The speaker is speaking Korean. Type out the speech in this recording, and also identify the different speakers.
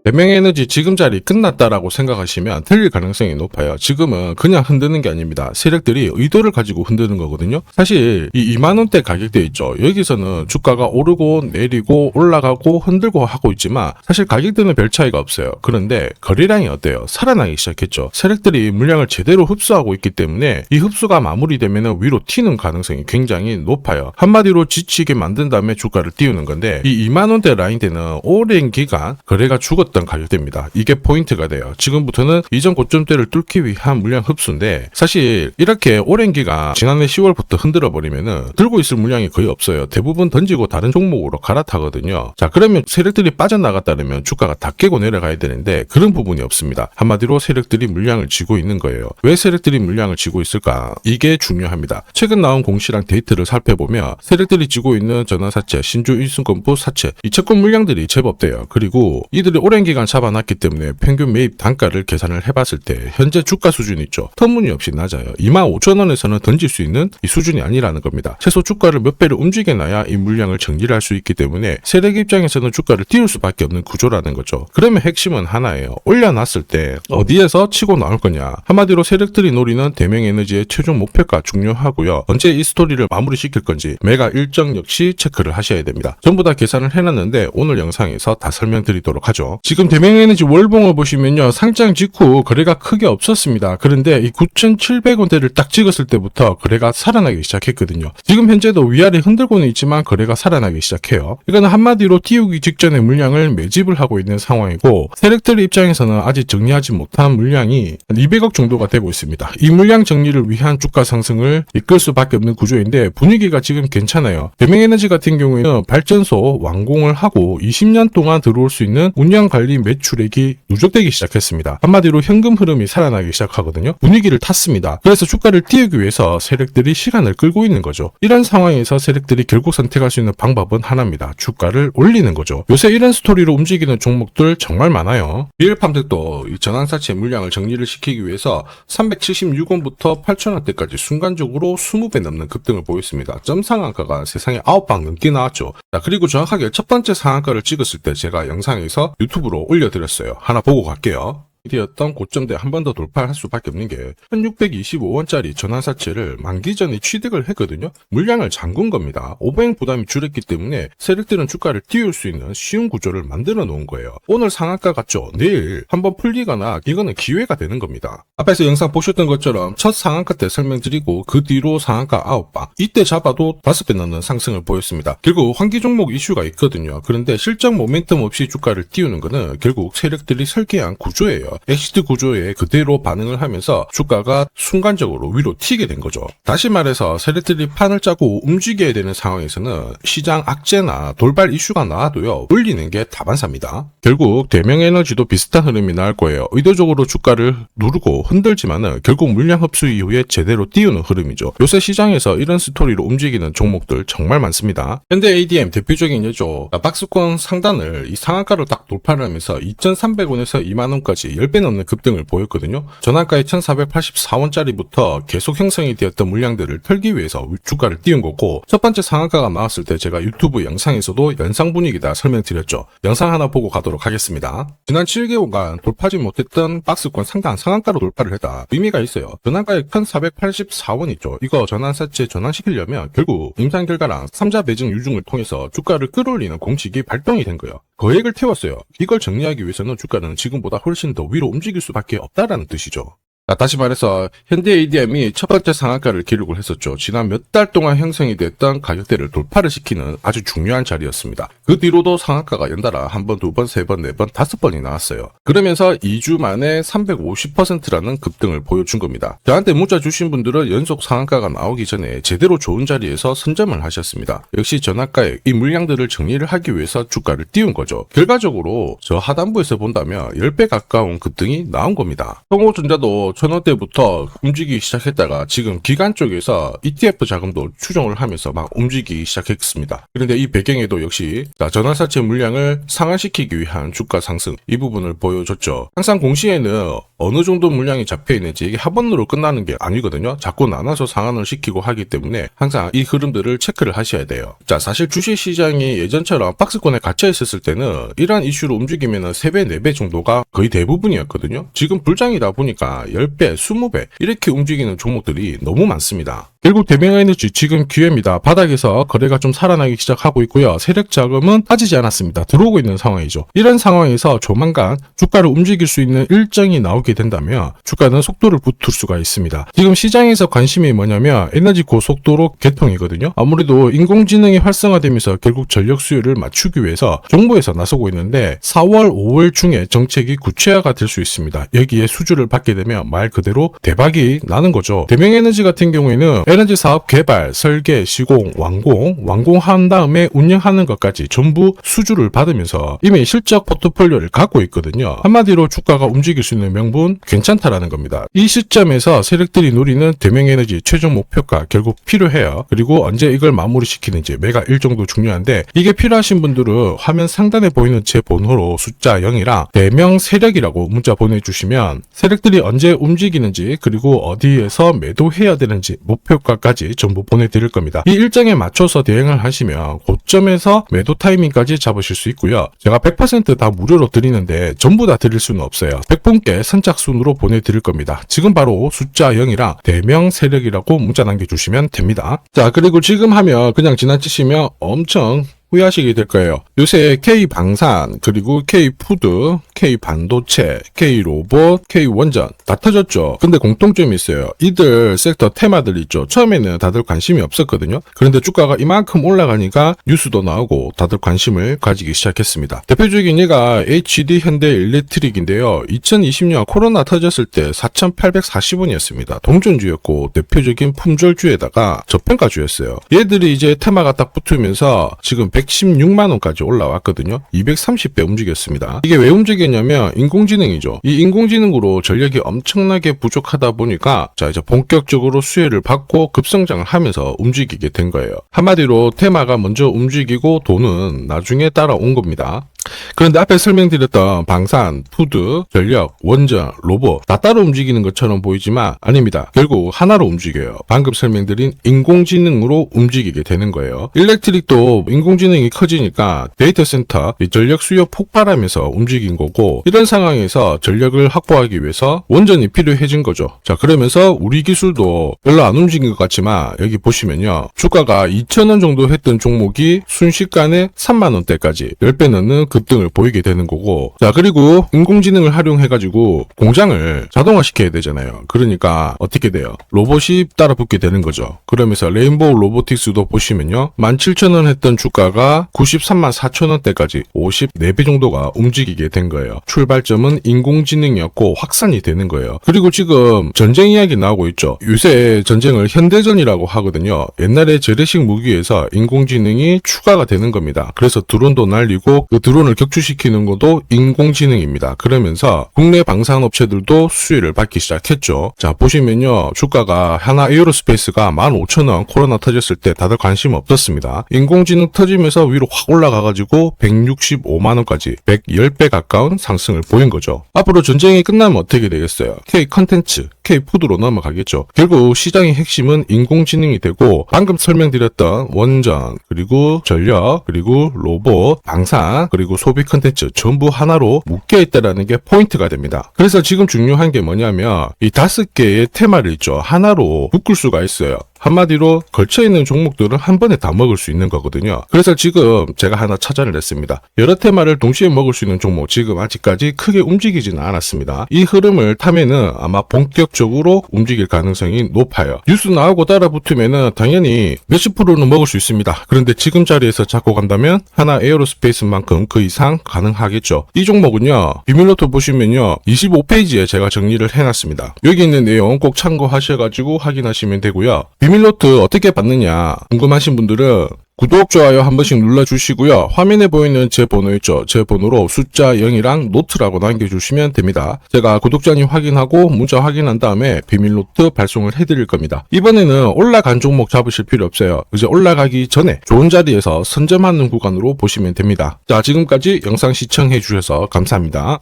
Speaker 1: 대명에너지 지금 자리 끝났다라고 생각하시면 틀릴 가능성이 높아요. 지금은 그냥 흔드는 게 아닙니다. 세력들이 의도를 가지고 흔드는 거거든요. 사실 이 2만원대 가격대 있죠. 여기서는 주가가 오르고 내리고 올라가고 흔들고 하고 있지만 사실 가격대는 별 차이가 없어요. 그런데 거래량이 어때요? 살아나기 시작했죠. 세력들이 물량을 제대로 흡수하고 있기 때문에 이 흡수가 마무리되면 위로 튀는 가능성이 굉장히 높아요. 한마디로 지치게 만든 다음에 주가를 띄우는 건데 이 2만원대 라인대는 오랜 기간 거래가 죽었던 가격대입니다. 이게 포인트가 돼요. 지금부터는 이전 고점대를 뚫기 위한 물량 흡수인데 사실 이렇게 오랜 기간 지난해 10월부터 흔들어 버리면은 들고 있을 물량이 거의 없어요. 대부분 던지고 다른 종목으로 갈아타거든요. 자, 그러면 세력들이 빠져나갔다면 주가가 다 깨고 내려가야 되는데 그런 부분이 없습니다. 한마디로 세력들이 물량을 쥐고 있는 거예요. 왜 세력들이 물량을 쥐고 있을까? 이게 중요합니다. 최근 나온 공시랑 데이터를 살펴보면 세력들이 쥐고 있는 전환사채, 신주 일순건부 사채, 이 채권 물량들이 제법 돼요. 그리고 이들이 오랜 기간 잡아놨기 때문에 평균 매입 단가를 계산을 해봤을 때 현재 주가 수준이 있죠. 터무니없이 낮아요. 25,000원에서는 던질 수 있는 이 수준이 아니라는 겁니다. 최소 주가를 몇 배를 움직여놔야 이 물량을 정리를 할 수 있기 때문에 세력 입장에서는 주가를 띄울 수밖에 없는 구조라는 거죠. 그러면 핵심은 하나예요. 올려놨을 때 어디에서 치고 나올 거냐. 한마디로 세력들이 노리는 대명에너지의 최종 목표가 중요하고요. 언제 이 스토리를 마무리시킬 건지 매가 일정 역시 체크를 하셔야 됩니다. 전부 다 계산을 해놨는데 오늘 영상에서 다 설명드리도록 하죠. 지금 대명에너지 월봉을 보시면요. 상장 직후 거래가 크게 없었습니다. 그런데 이 9,700원대를 딱 찍었을 때부터 거래가 살아나기 시작했거든요. 지금 현재도 위아래 흔들고는 있지만 거래가 살아나기 시작해요. 이거는 한마디로 띄우기 직전에 물량을 매집을 하고 있는 상황이고 세력들 입장에서는 아직 정리하지 못한 물량이 200억 정도가 되고 있습니다. 이 물량 정리를 위한 주가 상승을 이끌 수밖에 없는 구조인데 분위기가 지금 괜찮아요. 대명에너지 같은 경우에는 발전소 완공을 하고 20년 동안 들어올 수 있는 운영관리 매출액이 누적되기 시작했습니다. 한마디로 현금 흐름이 살아나기 시작하거든요. 분위기를 탔습니다. 그래서 주가를 띄우기 위해서 세력들이 시간을 끌고 있는 거죠. 이런 상황에서 세력들이 결국 선택할 수 있는 방법은 하나입니다. 주가를 올리는 거죠. 요새 이런 스토리로 움직이는 종목들 정말 많아요. 비엘팜들도 이 전환사채 물량을 정리를 시키기 위해서 376원부터 8,000원대까지 순간적으로 20배 넘는 급등을 보였습니다. 점 상한가가 세상에 9방 넘게 나왔죠. 자, 그리고 정확하게 첫 번째 상한가를 찍었을 때 제가 영상에서 유튜브로 올려드렸어요. 하나 보고 갈게요. 이었던 고점대 한 번 더 돌파할 수밖에 없는 게 1625원짜리 전환사채를 만기 전에 취득을 했거든요. 물량을 잠근 겁니다. 오버행 부담이 줄었기 때문에 세력들은 주가를 띄울 수 있는 쉬운 구조를 만들어 놓은 거예요. 오늘 상한가 같죠? 내일 한번 풀리거나 이거는 기회가 되는 겁니다. 앞에서 영상 보셨던 것처럼 첫 상한가 때 설명드리고 그 뒤로 상한가 9방 이때 잡아도 5배 넘는 상승을 보였습니다. 결국 환기 종목 이슈가 있거든요. 그런데 실적 모멘텀 없이 주가를 띄우는 거는 결국 세력들이 설계한 구조예요. 엑시트 구조에 그대로 반응을 하면서 주가가 순간적으로 위로 튀게 된 거죠. 다시 말해서 세력들이 판을 짜고 움직여야 되는 상황에서는 시장 악재나 돌발 이슈가 나와도요 올리는 게 다반사입니다. 결국 대명에너지도 비슷한 흐름이 나올 거예요. 의도적으로 주가를 누르고 흔들지만은 결국 물량 흡수 이후에 제대로 띄우는 흐름이죠. 요새 시장에서 이런 스토리로 움직이는 종목들 정말 많습니다. 현대 ADM 대표적인 예죠. 박스권 상단을 이 상한가로 딱 돌파를 하면서 2,300원에서 2만원까지 10배 넘는 급등을 보였거든요. 전환가의 1,484원짜리부터 계속 형성이 되었던 물량들을 털기 위해서 주가를 띄운 거고 첫 번째 상한가가 나왔을 때 제가 유튜브 영상에서도 연상 분위기다 설명드렸죠. 영상 하나 보고 가도록 하겠습니다. 지난 7개월간 돌파하지 못했던 박스권 상단 상한가로 돌파를 했다. 의미가 있어요. 전환가의 1,484원 있죠. 이거 전환사채 전환시키려면 결국 임상결과랑 3자 배정 유중을 통해서 주가를 끌어올리는 공식이 발동이 된 거예요. 거액을 태웠어요. 이걸 정리하기 위해서는 주가는 지금보다 훨씬 더 위로 움직일 수밖에 없다라는 뜻이죠. 자, 다시 말해서 현대 ADM이 첫 번째 상한가를 기록을 했었죠. 지난 몇 달 동안 형성이 됐던 가격대를 돌파를 시키는 아주 중요한 자리였습니다. 그 뒤로도 상한가가 연달아 한 번, 두 번, 세 번, 네 번, 5번이 나왔어요. 그러면서 2주 만에 350%라는 급등을 보여준 겁니다. 저한테 문자 주신 분들은 연속 상한가가 나오기 전에 제대로 좋은 자리에서 선점을 하셨습니다. 역시 전한가에 이 물량들을 정리를 하기 위해서 주가를 띄운 거죠. 결과적으로 저 하단부에서 본다면 10배 가까운 급등이 나온 겁니다. 성호전자도 1,000원대부터 움직이기 시작했다가 지금 기관 쪽에서 ETF 자금도 추정을 하면서 막 움직이기 시작했습니다. 그런데 이 배경에도 역시 전환사채 물량을 상환시키기 위한 주가 상승 이 부분을 보여줬죠. 항상 공시에는 어느 정도 물량이 잡혀 있는지 이게 한 번으로 끝나는 게 아니거든요. 자꾸 나눠서 상환을 시키고 하기 때문에 항상 이 흐름들을 체크를 하셔야 돼요. 자, 사실 주식시장이 예전처럼 박스권에 갇혀 있었을 때는 이러한 이슈로 움직이면 3배, 4배 정도가 거의 대부분이었거든요. 지금 불장이다 보니까 10배, 20배 이렇게 움직이는 종목들이 너무 많습니다. 결국 대명에너지 지금 기회입니다. 바닥에서 거래가 좀 살아나기 시작하고 있고요. 세력 자금은 빠지지 않았습니다. 들어오고 있는 상황이죠. 이런 상황에서 조만간 주가를 움직일 수 있는 일정이 나오게 된다면 주가는 속도를 붙을 수가 있습니다. 지금 시장에서 관심이 뭐냐면 에너지 고속도로 개통이거든요. 아무래도 인공지능이 활성화되면서 결국 전력 수요를 맞추기 위해서 정부에서 나서고 있는데 4월, 5월 중에 정책이 구체화가 될 수 있습니다. 여기에 수주를 받게 되면 말 그대로 대박이 나는 거죠. 대명에너지 같은 경우에는 에너지 사업 개발, 설계, 시공, 완공한 다음에 운영하는 것까지 전부 수주를 받으면서 이미 실적 포트폴리오를 갖고 있거든요. 한마디로 주가가 움직일 수 있는 명분 괜찮다라는 겁니다. 이 시점에서 세력들이 노리는 대명에너지 최종 목표가 결국 필요해요. 그리고 언제 이걸 마무리시키는지 매가 일정도 중요한데 이게 필요하신 분들은 화면 상단에 보이는 제 번호로 숫자 0이랑 대명 세력이라고 문자 보내주시면 세력들이 언제 움직이는지 그리고 어디에서 매도해야 되는지 목표가까지 전부 보내드릴 겁니다. 이 일정에 맞춰서 대응을 하시면 고점에서 매도 타이밍까지 잡으실 수 있고요. 제가 100% 다 무료로 드리는데 전부 다 드릴 수는 없어요. 100분께 선착순으로 보내드릴 겁니다. 지금 바로 숫자 0이랑 대명 세력이라고 문자 남겨주시면 됩니다. 자, 그리고 지금 하면 그냥 지나치시면 엄청 후회하시게 될 거예요. 요새 K방산, 그리고 K푸드, K반도체, K로봇, K원전 다 터졌죠. 근데 공통점이 있어요. 이들 섹터 테마들 있죠. 처음에는 다들 관심이 없었거든요. 그런데 주가가 이만큼 올라가니까 뉴스도 나오고 다들 관심을 가지기 시작했습니다. 대표적인 예가 HD 현대일렉트릭인데요. 2020년 코로나 터졌을 때 4,840원이었습니다. 동전주였고 대표적인 품절주에다가 저평가주였어요. 얘들이 이제 테마가 딱 붙으면서 지금 116만원까지 올라왔거든요. 230배 움직였습니다. 이게 왜 움직였냐면 인공지능이죠. 이 인공지능으로 전력이 엄청나게 부족하다 보니까 자 이제 본격적으로 수혜를 받고 급성장을 하면서 움직이게 된 거예요. 한마디로 테마가 먼저 움직이고 돈은 나중에 따라온 겁니다. 그런데 앞에 설명드렸던 방산, 푸드, 전력, 원전, 로봇 다 따로 움직이는 것처럼 보이지만 아닙니다. 결국 하나로 움직여요. 방금 설명드린 인공지능으로 움직이게 되는 거예요. 일렉트릭도 인공지능이 커지니까 데이터 센터 전력 수요 폭발하면서 움직인 거고 이런 상황에서 전력을 확보하기 위해서 원전이 필요해진 거죠. 자, 그러면서 우리 기술도 별로 안 움직인 것 같지만 여기 보시면요. 주가가 2,000원 정도 했던 종목이 순식간에 3만원대까지 10배 넘는 급등을 보이게 되는 거고 자 그리고 인공지능을 활용해가지고 공장을 자동화시켜야 되잖아요. 그러니까 어떻게 돼요? 로봇이 따라붙게 되는 거죠. 그러면서 레인보우 로보틱스도 보시면요. 17,000원 했던 주가가 93만 4천원대까지 54배 정도가 움직이게 된 거예요. 출발점은 인공지능이었고 확산이 되는 거예요. 그리고 지금 전쟁 이야기 나오고 있죠. 요새 전쟁을 현대전이라고 하거든요. 옛날에 재래식 무기에서 인공지능이 추가가 되는 겁니다. 그래서 드론도 날리고 그 드론을 격추시키는 것도 인공지능입니다. 그러면서 국내 방산업체들도 수혜를 받기 시작했죠. 자 보시면요. 주가가 하나 에어로스페이스가 15,000원 코로나 터졌을 때 다들 관심 없었습니다. 인공지능 터지면서 위로 확 올라가가지고 165만원까지 110배 가까운 상승을 보인 거죠. 앞으로 전쟁이 끝나면 어떻게 되겠어요? K컨텐츠, K푸드로 넘어가겠죠. 결국 시장의 핵심은 인공지능이 되고 방금 설명드렸던 원전, 그리고 전력, 그리고 로봇, 방산, 그리고 소비 컨텐츠 전부 하나로 묶여있다라는 게 포인트가 됩니다. 그래서 지금 중요한 게 뭐냐면 이 5개의 테마를 있죠. 하나로 묶을 수가 있어요. 한마디로 걸쳐있는 종목들은 한 번에 다 먹을 수 있는 거거든요. 그래서 지금 제가 하나 찾아를 했습니다. 여러 테마를 동시에 먹을 수 있는 종목 지금 아직까지 크게 움직이지는 않았습니다. 이 흐름을 타면은 아마 본격적으로 움직일 가능성이 높아요. 뉴스 나오고 따라 붙으면은 당연히 몇십 프로는 먹을 수 있습니다. 그런데 지금 자리에서 잡고 간다면 하나 에어로스페이스만큼 그 이상 가능하겠죠. 이 종목은요. 비밀로또 보시면요. 25페이지에 제가 정리를 해놨습니다. 여기 있는 내용 꼭 참고하셔가지고 확인하시면 되고요. 비밀노트 어떻게 받느냐 궁금하신 분들은 구독, 좋아요 한 번씩 눌러주시고요. 화면에 보이는 제 번호 있죠. 제 번호로 숫자 0이랑 노트라고 남겨주시면 됩니다. 제가 구독자님 확인하고 문자 확인한 다음에 비밀노트 발송을 해드릴 겁니다. 이번에는 올라간 종목 잡으실 필요 없어요. 이제 올라가기 전에 좋은 자리에서 선점하는 구간으로 보시면 됩니다. 자, 지금까지 영상 시청해 주셔서 감사합니다.